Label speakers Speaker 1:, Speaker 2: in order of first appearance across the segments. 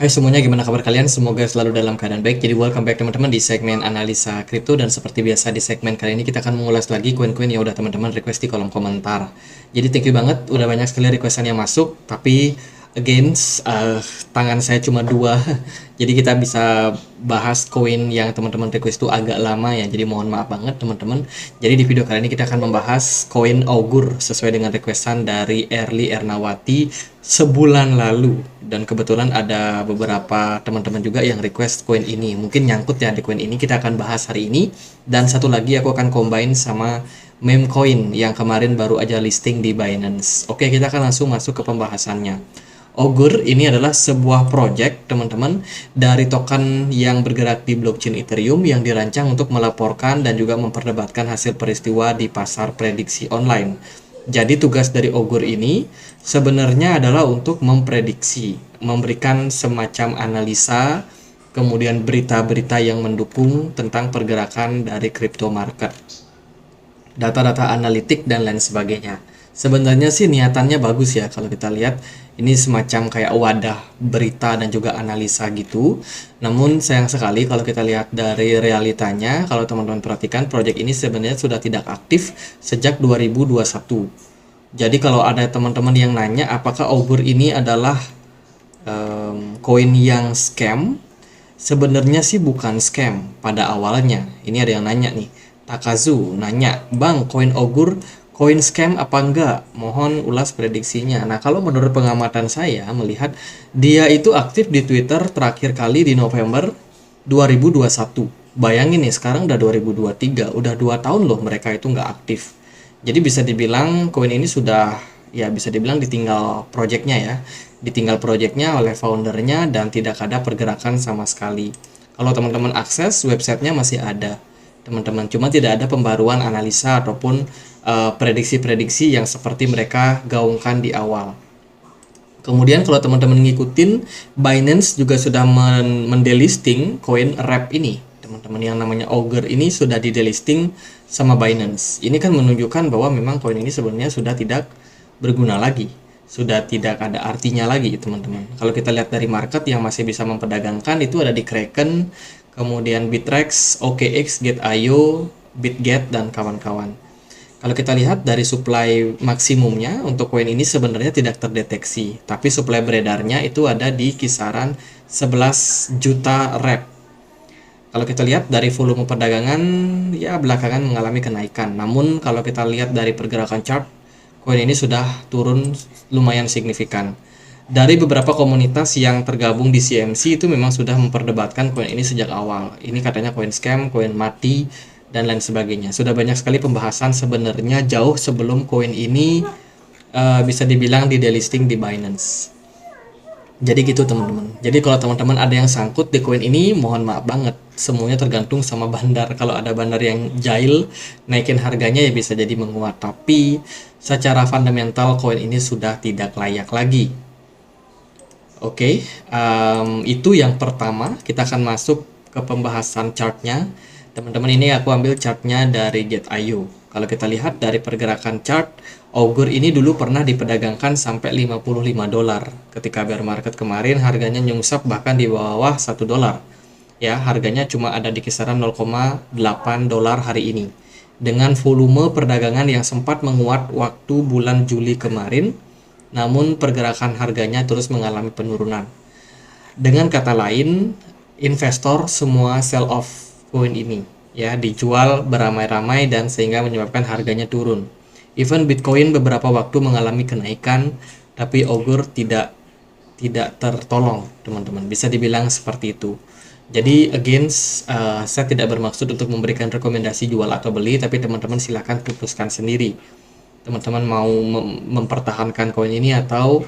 Speaker 1: Hai semuanya, gimana kabar kalian? Semoga selalu dalam keadaan baik. Jadi welcome back teman-teman di segmen analisa kripto, dan seperti biasa di segmen kali ini kita akan mengulas lagi koin-koin yang udah teman-teman request di kolom komentar. Jadi thank you banget, udah banyak sekali requestan yang masuk. Tapi again, tangan saya cuma dua. Jadi kita bisa bahas koin yang teman-teman request itu agak lama ya. Jadi mohon maaf banget teman-teman. Jadi di video kali ini kita akan membahas koin Augur sesuai dengan requestan dari Erli Ernawati sebulan lalu. Dan kebetulan ada beberapa teman-teman juga yang request koin ini. Mungkin nyangkut ya di koin ini, kita akan bahas hari ini. Dan satu lagi aku akan combine sama meme coin yang kemarin baru aja listing di Binance. Oke, kita akan langsung masuk ke pembahasannya. Augur ini adalah sebuah project teman-teman dari token yang bergerak di blockchain Ethereum yang dirancang untuk melaporkan dan juga memperdebatkan hasil peristiwa di pasar prediksi online. Jadi tugas dari Augur ini sebenarnya adalah untuk memprediksi, memberikan semacam analisa, kemudian berita-berita yang mendukung tentang pergerakan dari crypto market, data-data analitik dan lain sebagainya. Sebenarnya sih niatannya bagus ya, kalau kita lihat ini semacam kayak wadah berita dan juga analisa gitu. Namun sayang sekali kalau kita lihat dari realitanya, kalau teman-teman perhatikan project ini sebenarnya sudah tidak aktif sejak 2021. Jadi kalau ada teman-teman yang nanya apakah Augur ini adalah koin yang scam, sebenarnya sih bukan scam pada awalnya. Ini ada yang nanya nih, Takazu nanya, Bang, koin Augur koin scam apa enggak? Mohon ulas prediksinya. Nah, kalau menurut pengamatan saya melihat dia itu aktif di Twitter terakhir kali di November 2021. Bayangin nih, sekarang udah 2023, udah 2 tahun loh mereka itu nggak aktif. Jadi bisa dibilang koin ini sudah, ya bisa dibilang ditinggal projectnya ya. Ditinggal projectnya oleh foundernya dan tidak ada pergerakan sama sekali. Kalau teman-teman akses, websitenya masih ada teman-teman, cuma tidak ada pembaruan analisa ataupun prediksi-prediksi yang seperti mereka gaungkan di awal. Kemudian kalau teman-teman ngikutin, Binance juga sudah mendelisting koin Wrap ini. Teman-teman, yang namanya Augur ini sudah di delisting sama Binance. Ini kan menunjukkan bahwa memang koin ini sebenarnya sudah tidak berguna lagi. Sudah tidak ada artinya lagi teman-teman. Kalau kita lihat dari market yang masih bisa memperdagangkan itu ada di Kraken, kemudian Bittrex, OKX, Gate.io, Bitget, dan kawan-kawan. Kalau kita lihat dari supply maksimumnya untuk koin ini sebenarnya tidak terdeteksi, tapi supply beredarnya itu ada di kisaran 11 juta rep. Kalau kita lihat dari volume perdagangan, ya belakangan mengalami kenaikan. Namun kalau kita lihat dari pergerakan chart, koin ini sudah turun lumayan signifikan. Dari beberapa komunitas yang tergabung di CMC itu memang sudah memperdebatkan koin ini sejak awal. Ini katanya koin scam, koin mati, dan lain sebagainya. Sudah banyak sekali pembahasan sebenarnya jauh sebelum koin ini bisa dibilang di delisting di Binance. Jadi gitu teman-teman. Jadi kalau teman-teman ada yang sangkut di koin ini, mohon maaf banget. Semuanya tergantung sama bandar. Kalau ada bandar yang jahil, naikin harganya ya bisa jadi menguat. Tapi secara fundamental koin ini sudah tidak layak lagi. Oke, itu yang pertama. Kita akan masuk ke pembahasan chartnya. Teman-teman, ini aku ambil chartnya dari Gate.io. Kalau kita lihat dari pergerakan chart, Augur ini dulu pernah diperdagangkan sampai 55 dolar. Ketika bear market kemarin harganya nyungsap bahkan di bawah 1 dolar. Ya, harganya cuma ada di kisaran 0,8 dolar hari ini. Dengan volume perdagangan yang sempat menguat waktu bulan Juli kemarin, namun pergerakan harganya terus mengalami penurunan. Dengan kata lain, investor semua sell off koin ini, ya, dijual beramai-ramai dan sehingga menyebabkan harganya turun. Even Bitcoin beberapa waktu mengalami kenaikan, tapi Augur tidak tertolong, teman-teman. Bisa dibilang seperti itu. Jadi again, saya tidak bermaksud untuk memberikan rekomendasi jual atau beli, tapi teman-teman silahkan putuskan sendiri. Teman-teman mau mempertahankan koin ini atau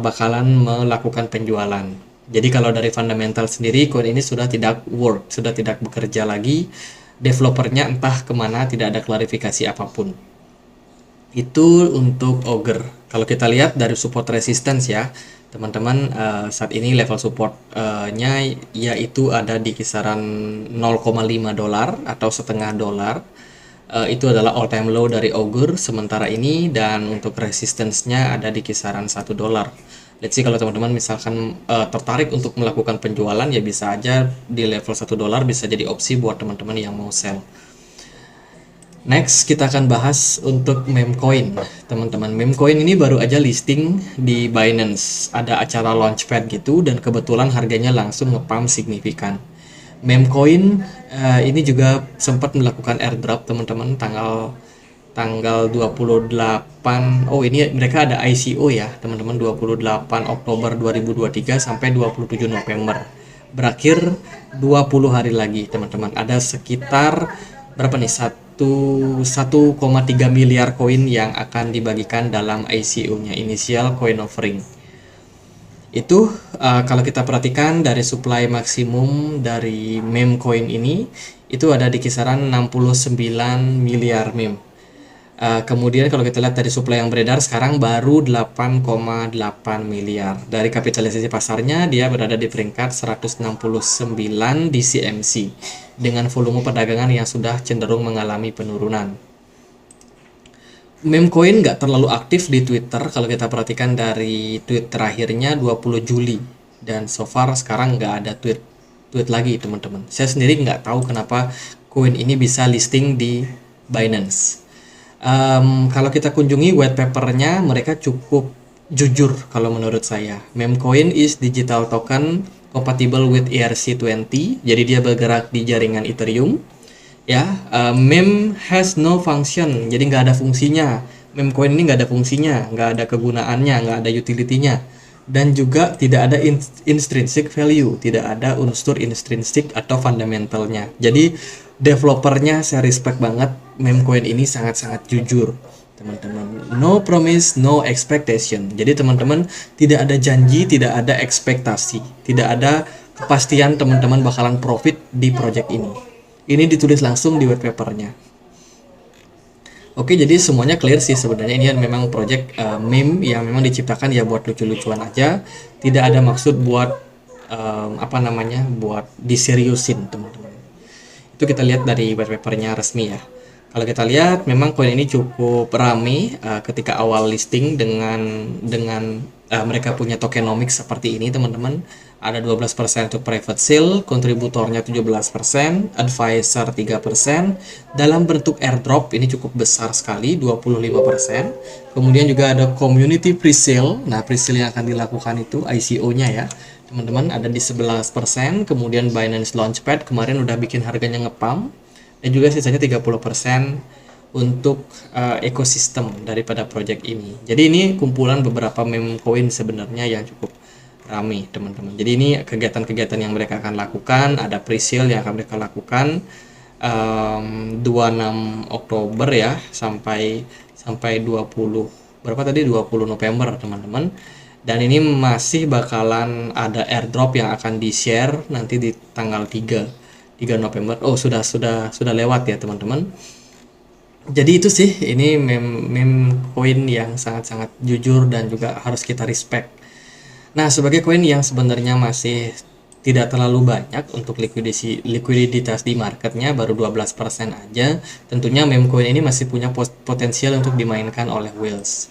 Speaker 1: bakalan melakukan penjualan. Jadi kalau dari fundamental sendiri, koin ini sudah tidak work, sudah tidak bekerja lagi. Developernya entah kemana, tidak ada klarifikasi apapun. Itu untuk Augur. Kalau kita lihat dari support resistance ya, teman-teman, saat ini level supportnya yaitu ada di kisaran 0,5 dolar atau setengah dolar. Itu adalah all time low dari Augur sementara ini, dan untuk resistance-nya ada di kisaran 1 dolar. Let's see, kalau teman-teman misalkan tertarik untuk melakukan penjualan, ya bisa aja di level $1 bisa jadi opsi buat teman-teman yang mau sell. Next, kita akan bahas untuk Memcoin. Teman-teman, Memcoin ini baru aja listing di Binance. Ada acara launchpad gitu, dan kebetulan harganya langsung nge-pump signifikan. Memcoin ini juga sempat melakukan airdrop, teman-teman, tanggal tanggal 28. Oh, ini mereka ada ICO ya, teman-teman, 28 Oktober 2023 sampai 27 November. Berakhir 20 hari lagi, teman-teman. Ada sekitar berapa nih? 1,3 miliar koin yang akan dibagikan dalam ICO-nya, Initial Coin Offering. Itu kalau kita perhatikan dari supply maksimum dari meme coin ini, itu ada di kisaran 69 miliar meme. Kemudian kalau kita lihat dari supply yang beredar sekarang baru 8,8 miliar. Dari kapitalisasi pasarnya dia berada di peringkat 169 di CMC dengan volume perdagangan yang sudah cenderung mengalami penurunan. Memecoin nggak terlalu aktif di Twitter kalau kita perhatikan dari tweet terakhirnya 20 Juli, dan so far sekarang nggak ada tweet lagi, teman-teman. Saya sendiri nggak tahu kenapa koin ini bisa listing di Binance. Kalau kita kunjungi white papernya, mereka cukup jujur kalau menurut saya. Memecoin is digital token compatible with ERC20, jadi dia bergerak di jaringan Ethereum. Ya, meme has no function, jadi nggak ada fungsinya. Memecoin ini nggak ada fungsinya, nggak ada kegunaannya, nggak ada utility-nya, dan juga tidak ada intrinsic value, tidak ada unsur intrinsik atau fundamentalnya. Jadi developernya saya respect banget. Memecoin ini sangat-sangat jujur, teman-teman. No promise, no expectation. Jadi teman-teman, tidak ada janji, tidak ada ekspektasi, tidak ada kepastian teman-teman bakalan profit di project ini. Ini ditulis langsung di white papernya. Oke, jadi semuanya clear sih sebenarnya. Ini memang project meme yang memang diciptakan ya buat lucu-lucuan aja. Tidak ada maksud buat buat diseriusin, teman-teman. Itu kita lihat dari white papernya resmi ya. Kalau kita lihat, memang koin ini cukup ramai ketika awal listing dengan mereka punya tokenomics seperti ini, teman-teman. Ada 12% untuk private sale, kontributornya 17%, advisor 3%, dalam bentuk airdrop ini cukup besar sekali, 25%. Kemudian juga ada community pre-sale. Nah, pre-sale yang akan dilakukan itu ICO-nya ya, teman-teman, ada di 11%. Kemudian Binance Launchpad kemarin udah bikin harganya ngepump. Dan juga sisanya 30% untuk ekosistem daripada project ini. Jadi ini kumpulan beberapa meme coin sebenarnya yang cukup ramai, teman-teman. Jadi ini kegiatan-kegiatan yang mereka akan lakukan, ada pre-sale yang akan mereka lakukan 26 Oktober ya sampai 20 berapa tadi 20 November, teman-teman. Dan ini masih bakalan ada airdrop yang akan di-share nanti di tanggal 3 November. Oh, sudah lewat ya, teman-teman. Jadi itu sih, ini meme coin yang sangat-sangat jujur dan juga harus kita respect. Nah, sebagai koin yang sebenarnya masih tidak terlalu banyak untuk likuiditas di marketnya, baru 12% aja, tentunya meme coin ini masih punya potensial untuk dimainkan oleh whales.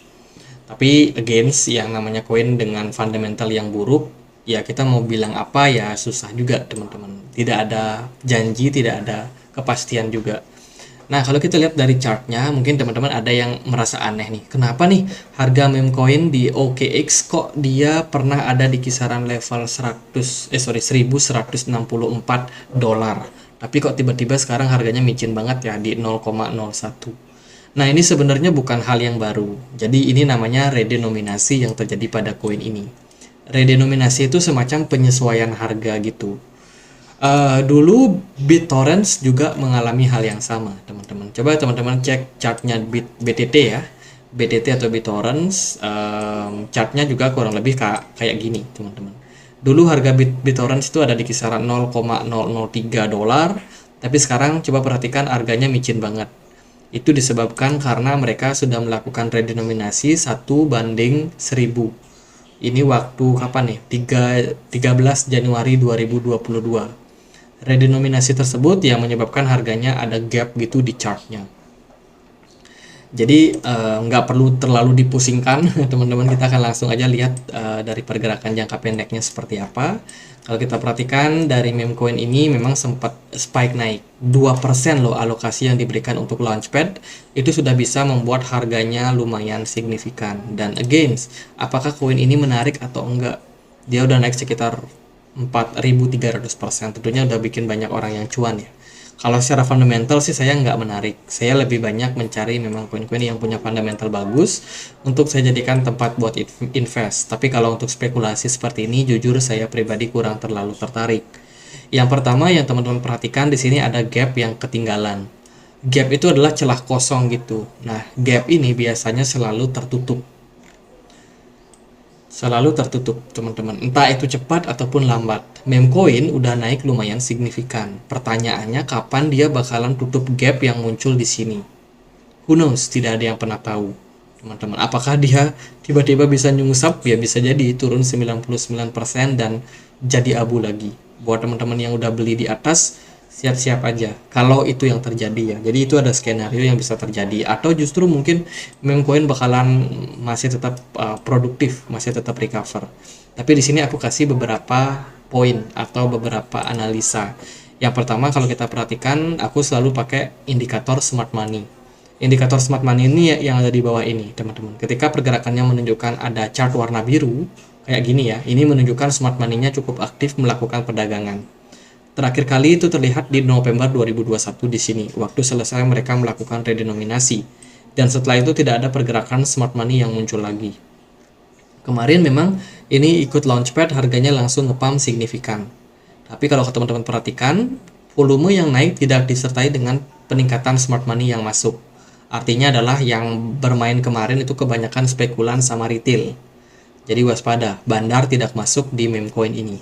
Speaker 1: Tapi against yang namanya koin dengan fundamental yang buruk, ya kita mau bilang apa ya susah juga, teman-teman. Tidak ada janji, tidak ada kepastian juga. Nah, kalau kita lihat dari chartnya, mungkin teman-teman ada yang merasa aneh nih. Kenapa nih harga meme coin di OKX kok dia pernah ada di kisaran level 1164 dolar. Tapi kok tiba-tiba sekarang harganya micin banget ya di 0,01. Nah, ini sebenarnya bukan hal yang baru. Jadi ini namanya redenominasi yang terjadi pada koin ini. Redenominasi itu semacam penyesuaian harga gitu. Dulu BitTorrent juga mengalami hal yang sama, teman-teman. Coba teman-teman cek chartnya BTT ya, BTT atau BitTorrent. Chartnya juga kurang lebih kayak gini, teman-teman. Dulu harga BitTorrent itu ada di kisaran 0,003 dolar, tapi sekarang coba perhatikan harganya micin banget. Itu disebabkan karena mereka sudah melakukan redenominasi 1:1000. Ini waktu kapan nih? 13 Januari 2022. Redenominasi tersebut yang menyebabkan harganya ada gap gitu di chartnya. Jadi nggak perlu terlalu dipusingkan teman-teman, kita akan langsung aja lihat dari pergerakan jangka pendeknya seperti apa. Kalau kita perhatikan dari meme coin ini memang sempat spike naik 2% loh alokasi yang diberikan untuk launchpad, itu sudah bisa membuat harganya lumayan signifikan. Dan again, apakah koin ini menarik atau enggak? Dia udah naik sekitar 4.300%, tentunya udah bikin banyak orang yang cuan ya. Kalau secara fundamental sih saya nggak menarik. Saya lebih banyak mencari memang koin-koin yang punya fundamental bagus untuk saya jadikan tempat buat invest. Tapi kalau untuk spekulasi seperti ini, jujur saya pribadi kurang terlalu tertarik. Yang pertama yang teman-teman perhatikan di sini ada gap yang ketinggalan. Gap itu adalah celah kosong gitu. Nah, gap ini biasanya selalu tertutup teman-teman, entah itu cepat ataupun lambat. Meme coin udah naik lumayan signifikan, pertanyaannya kapan dia bakalan tutup gap yang muncul di sini. Who knows, tidak ada yang pernah tahu teman-teman. Apakah dia tiba-tiba bisa nyungsap? Ya bisa jadi turun 99% dan jadi abu lagi. Buat teman-teman yang udah beli di atas, siap-siap aja kalau itu yang terjadi ya. Jadi itu ada skenario yang bisa terjadi, atau justru mungkin meme coin bakalan masih tetap produktif, masih tetap recover. Tapi di sini aku kasih beberapa poin atau beberapa analisa. Yang pertama, kalau kita perhatikan, aku selalu pakai indikator smart money. Indikator smart money ini yang ada di bawah ini teman-teman. Ketika pergerakannya menunjukkan ada chart warna biru kayak gini ya, ini menunjukkan smart money-nya cukup aktif melakukan perdagangan. Terakhir kali itu terlihat di November 2021 di sini, waktu selesai mereka melakukan redenominasi. Dan setelah itu tidak ada pergerakan smart money yang muncul lagi. Kemarin memang ini ikut launchpad, harganya langsung ngepump signifikan. Tapi kalau teman-teman perhatikan, volume yang naik tidak disertai dengan peningkatan smart money yang masuk. Artinya adalah yang bermain kemarin itu kebanyakan spekulan sama retail. Jadi waspada, bandar tidak masuk di meme coin ini.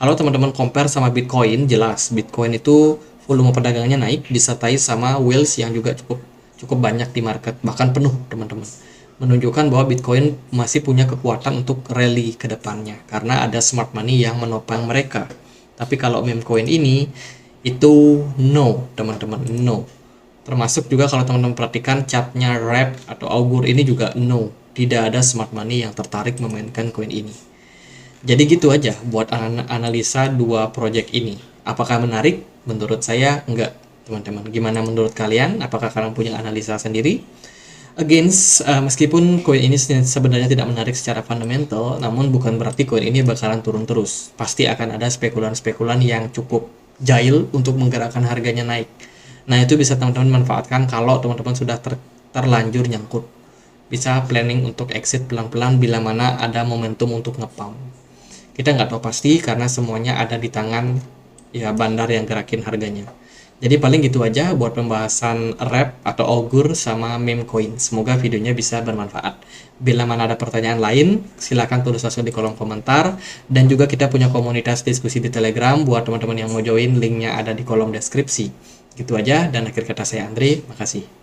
Speaker 1: Kalau teman-teman compare sama Bitcoin, jelas Bitcoin itu volume perdagangannya naik disertai sama whales yang juga cukup banyak di market, bahkan penuh teman-teman. Menunjukkan bahwa Bitcoin masih punya kekuatan untuk rally ke depannya karena ada smart money yang menopang mereka. Tapi kalau meme coin ini itu no teman-teman, no. Termasuk juga kalau teman-teman perhatikan chartnya Wrap atau Augur ini juga no. Tidak ada smart money yang tertarik memainkan koin ini. Jadi gitu aja buat analisa dua project ini. Apakah menarik? Menurut saya enggak, teman-teman. Gimana menurut kalian? Apakah kalian punya analisa sendiri? Again, meskipun koin ini sebenarnya tidak menarik secara fundamental, namun bukan berarti koin ini bakalan turun terus. Pasti akan ada spekulan-spekulan yang cukup jahil untuk menggerakkan harganya naik. Nah, itu bisa teman-teman manfaatkan kalau teman-teman sudah terlanjur nyangkut. Bisa planning untuk exit pelan-pelan bila mana ada momentum untuk ngepump. Kita nggak tahu pasti karena semuanya ada di tangan ya bandar yang gerakin harganya. Jadi paling gitu aja buat pembahasan Wrap atau Augur sama meme coin. Semoga videonya bisa bermanfaat. Bila mana ada pertanyaan lain, silakan tulis langsung di kolom komentar. Dan juga kita punya komunitas diskusi di Telegram buat teman-teman yang mau join, linknya ada di kolom deskripsi. Gitu aja, dan akhir kata saya Andre, makasih.